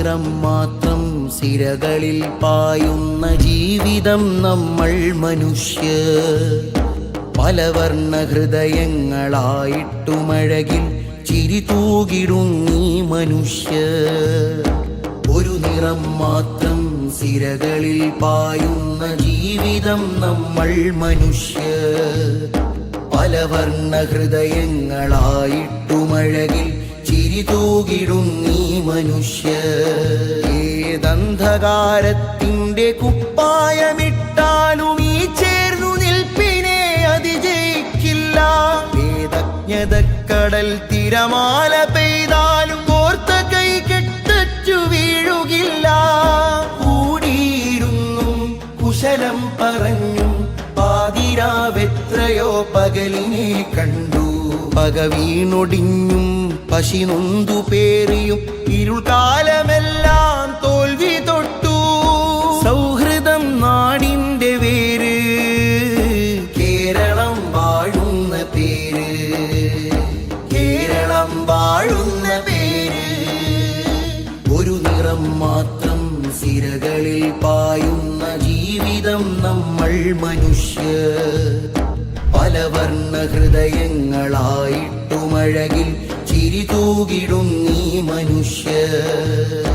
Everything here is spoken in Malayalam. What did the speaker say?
നിറം മാത്രം സിരകളിൽ പായുന്ന ജീവിതം നമ്മൾ മനുഷ്യർ. പലവർണ്ണ ഹൃദയങ്ങളായിട്ടുമഴകിൽ ചിരി തൂകിടുന്നീ മനുഷ്യർ. ഒരു നിറം മാത്രം സിരകളിൽ പായുന്ന ജീവിതം നമ്മൾ മനുഷ്യർ. പലവർണ്ണ ഹൃദയങ്ങളായിട്ടുമഴകിൽ ചിരി തൂകിടുന്നീ മനുഷ്യർ. ഏതന്ധകാരത്തിൻ്റെ കുപ്പായമിട്ടാലും ഈ ചേർന്നു നിൽപ്പിനെ അതിജയിക്കില്ല. വേദജ്ഞതക്കടൽ തിരമാല പെയ്താലും കോർത്ത കൈ കെട്ടച്ചു വീഴുകില്ല. കൂടിയിരുന്നും കുശലം പറഞ്ഞും പാതിരാവെത്രയോ പകലിനെ കണ്ടു. പക വീണൊടിഞ്ഞും പശി നൊന്തു പേറിയും ഇരുൾക്കാലമെല്ലാം തോൽവി തൊട്ടു. സൗഹൃദം നാടിൻ്റെ വേര്, കേരളം വാഴുന്ന പേര്, കേരളം വാഴുന്ന പേര്. ഒരു നിറം മാത്രം സിരകളിൽ പായുന്ന ജീവിതം നമ്മൾ മനുഷ്യർ. പലവർണ്ണ ഹൃദയങ്ങളായിട്ടുമഴകിൽ ചിരി തൂകിടുന്നീ മനുഷ്യർ.